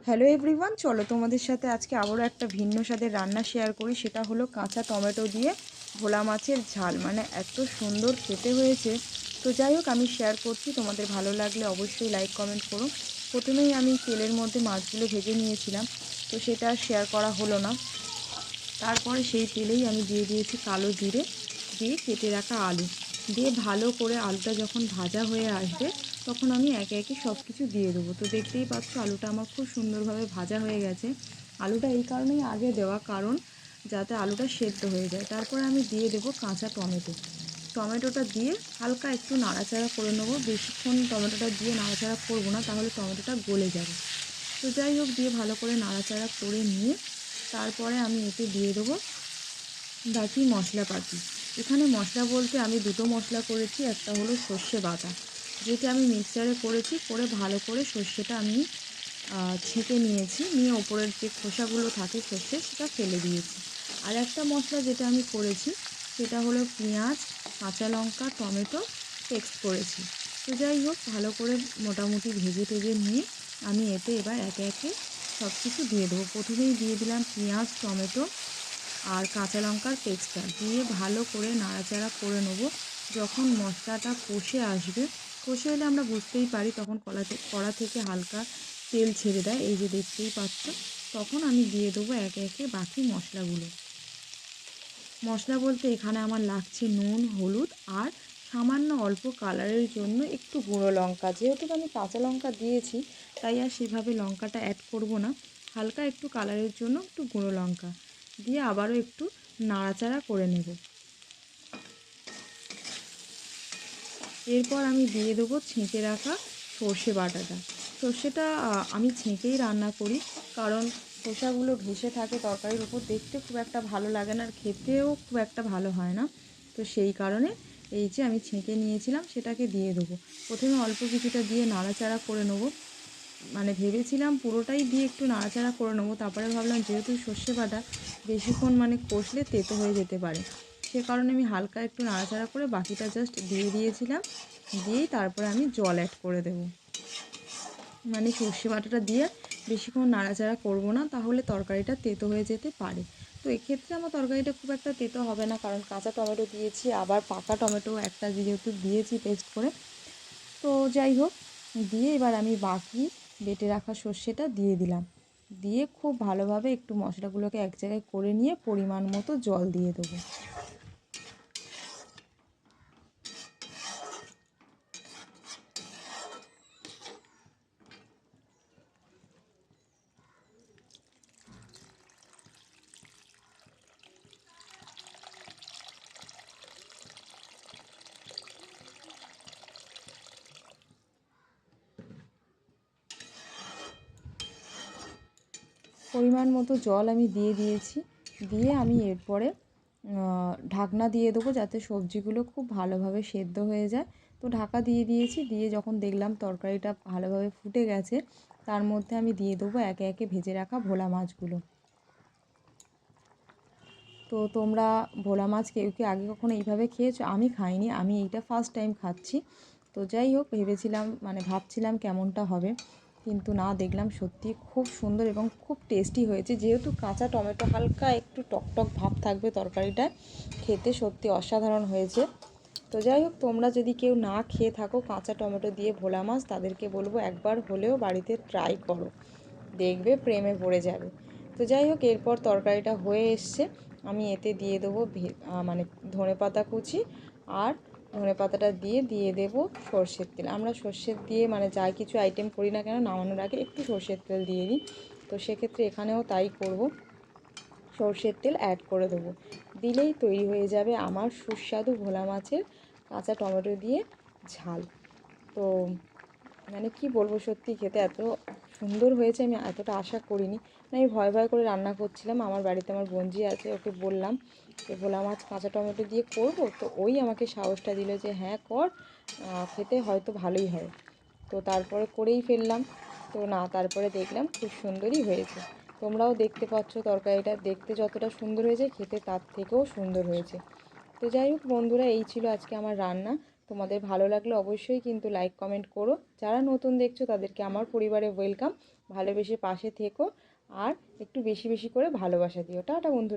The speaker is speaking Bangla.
হ্যালো এভরিওয়ান, চলো তোমাদের সাথে আজকে আবারও একটা ভিন্ন স্বাদের রান্না শেয়ার করি। সেটা হলো কাঁচা টমেটো দিয়ে ভোলা মাছের ঝাল। মানে এত সুন্দর খেতে হয়েছে। তো যাই হোক, আমি শেয়ার করছি, তোমাদের ভালো লাগলে অবশ্যই লাইক কমেন্ট করো। প্রথমেই আমি তেলের মধ্যে মাছগুলো ভেজে নিয়েছিলাম, তো সেটা শেয়ার করা হলো না। তারপরে সেই তেলেই আমি দিয়ে দিয়েছি কালো জিরে, দিয়ে কেটে রাখা আলু দিয়ে ভালো করে আলুটা যখন ভাজা হয়ে আসবে তখন আমি একে একে সব কিছু দিয়ে দেবো। তো দেখতেই পাচ্ছ আলুটা আমার খুব সুন্দরভাবে ভাজা হয়ে গেছে। আলুটা এই কারণেই আগে দেওয়া, কারণ যাতে আলুটা সেদ্ধ হয়ে যায়। তারপরে আমি দিয়ে দেবো কাঁচা টমেটো। টমেটোটা দিয়ে হালকা একটু নাড়াচাড়া করে নেবো। বেশিক্ষণ টমেটোটা দিয়ে নাড়াচাড়া করবো না, তাহলে টমেটোটা গলে যাবে। তো যাই হোক, দিয়ে ভালো করে নাড়াচাড়া করে নিয়ে তারপরে আমি এতে দিয়ে দেবো বাকি মশলাপাতি। এখানে মশলা বলতে আমি দুটো মশলা করেছি। একটা হলো সর্ষে বাটা, যেটা আমি মিক্সচারে করেছি, করে ভালো করে সর্ষেটা আমি ছেঁকে নিয়েছি, নিয়ে ওপরের যে খোসাগুলো থাকে সর্ষে সেটা ফেলে দিয়েছি। আর একটা মশলা যেটা আমি করেছি সেটা হলো পেঁয়াজ, কাঁচা লঙ্কা, টমেটো পেস্ট করেছি। তো যাই হোক, ভালো করে মোটামুটি ভেজে টেজে নিয়ে আমি এতে এবার একে একে সব কিছু দিয়ে দেবো। প্রথমেই দিয়ে দিলাম পেঁয়াজ, টমেটো আর কাঁচা লঙ্কার পেস্টটা দিয়ে ভালো করে নাড়াচাড়া করে নেব। যখন মশলাটা কষে আসবে, কষে এলে আমরা বুঝতেই পারি, তখন কড়া থেকে হালকা তেল ছেড়ে দেয়, এই যে দেখতেই পাচ্ছ। তখন আমি দিয়ে দেবো একে একে বাকি মশলাগুলো। মশলা বলতে এখানে আমার লাগছে নুন, হলুদ আর সামান্য অল্প কালারের জন্য একটু গুঁড়ো লঙ্কা। যেহেতু আমি কাঁচা লঙ্কা দিয়েছি তাই আর সেভাবে লঙ্কাটা অ্যাড করব না। হালকা একটু কালারের জন্য একটু গুঁড়ো লঙ্কা দিয়ে আবারও একটু নাড়াচাড়া করে নেব। এরপর আমি দিয়ে দেবো ছেঁকে রাখা সর্ষে বাটাটা। সর্ষেটা আমি ছেঁকেই রান্না করি, কারণ খোসাগুলো ঘেঁষে থাকে তরকারির উপর, দেখতে খুব একটা ভালো লাগে না আর খেতেও খুব একটা ভালো হয় না। তো সেই কারণে এই যে আমি ছেঁকে নিয়েছিলাম সেটাকে দিয়ে দেবো। প্রথমে অল্প কিছুটা দিয়ে নাড়াচাড়া করে নেবো। মানে ভেবেছিলাম পুরোটাই দিয়ে একটু নাড়াচাড়া করে নেবো, তারপরে ভাবলাম যেহেতু সর্ষে বাটা বেশিক্ষণ কষলে তেতো হয়ে যেতে পারে, সে কারণে আমি হালকা একটু নাড়াচাড়া করে বাকিটা জাস্ট দিয়ে দিয়েছিলাম। দিয়েই তারপরে আমি জল অ্যাড করে দেবো। সর্ষে বাটাটা দিয়ে বেশিক্ষণ নাড়াচাড়া করব না, তাহলে তরকারিটা তেতো হয়ে যেতে পারে। তো এক্ষেত্রে আমার তরকারিটা খুব একটা তেতো হবে না, কারণ কাঁচা টমেটো দিয়েছি, আবার পাকা টমেটো একটা যেহেতু দিয়েছি পেস্ট করে। তো যাই হোক, দিয়ে এবার আমি বাকি বেটে রাখা সর্ষেটা দিয়ে দিলাম। দিয়ে খুব ভালোভাবে একটু মশলাগুলোকে এক জায়গায় করে নিয়ে পরিমাণ মতো জল দিয়ে দেবো। পরিমাণ মতো জল আমি দিয়ে দিয়েছি। দিয়ে আমি এরপরে ঢাকনা দিয়ে দেবো, যাতে সবজিগুলো খুব ভালোভাবে সেদ্ধ হয়ে যায়। তো ঢাকা দিয়ে দিয়েছি। দিয়ে যখন দেখলাম তরকারিটা ভালোভাবে ফুটে গেছে, তার মধ্যে আমি দিয়ে দেবো একে একে ভেজে রাখা ভোলা মাছগুলো। তো তোমরা ভোলা মাছ কেউ কি আগে কখনো এইভাবে খেয়েছো? আমি খাইনি, আমি এইটা ফার্স্ট টাইম খাচ্ছি। তো যাই হোক, ভেবেছিলাম ভাবছিলাম কেমনটা হবে, কিন্তু না, দেখলাম সত্যি খুব সুন্দর এবং খুব টেস্টি হয়েছে। যেহেতু কাঁচা টমেটো, হালকা একটু টকটক ভাব থাকবে তরকারিটায়, খেতে সত্যি অসাধারণ হয়েছে। তো যাই হোক, তোমরা যদি কেউ না খেয়ে থাকো কাঁচা টমেটো দিয়ে ভোলা মাছ, তাদেরকে বলবো একবার হলেও বাড়িতে ট্রাই করো, দেখবে প্রেমে পড়ে যাবে। তো যাই হোক, এরপর তরকারিটা হয়ে এসছে, আমি এতে দিয়ে দেবো ধনেপাতা কুচি, আর ধনেপাতাটা দিয়ে দেবো সর্ষের তেল। আমরা সর্ষের দিয়ে যাই কিছু আইটেম করি না কেন, নামানোর আগে একটু সর্ষের তেল দিয়ে দিই। তো সেক্ষেত্রে এখানেও তাই করব, সর্ষের তেল অ্যাড করে দেবো। দিলেই তৈরি হয়ে যাবে আমার সুস্বাদু ভোলা মাছের কাঁচা টমেটো দিয়ে ঝাল। তো কি বলবো, সত্যি খেতে এত সুন্দর হয়েছে, আমি এতটা আশা করিনি। আমি ভয় ভয় করে রান্না করছিলাম। আমার বাড়িতে আমার বোনজি আছে, ওকে বললাম যে ভোলা মাছ কাঁচা টমেটো দিয়ে করব, তো ওই আমাকে সাহসটা দিল যে হ্যাঁ কর, খেতে হয়তো ভালোই হয়। তো তারপরে করেই ফেললাম। তো না, তারপরে দেখলাম খুব সুন্দরই হয়েছে। তোমরাও দেখতে পাচ্ছ তরকারিটা দেখতে যতটা সুন্দর হয়েছে, খেতে তার থেকেও সুন্দর হয়েছে। তো যাই হোক বন্ধুরা, এই ছিল আজকে আমার রান্না। তোমাদের ভালো লাগলে অবশ্যই কিন্তু লাইক কমেন্ট করো। যারা নতুন দেখছো তাদেরকে আমার পরিবারে ওয়েলকাম। ভালোবেসে পাশে থেকো আর একটু বেশি বেশি করে ভালোবাসা দিও। টাটা বন্ধুরা।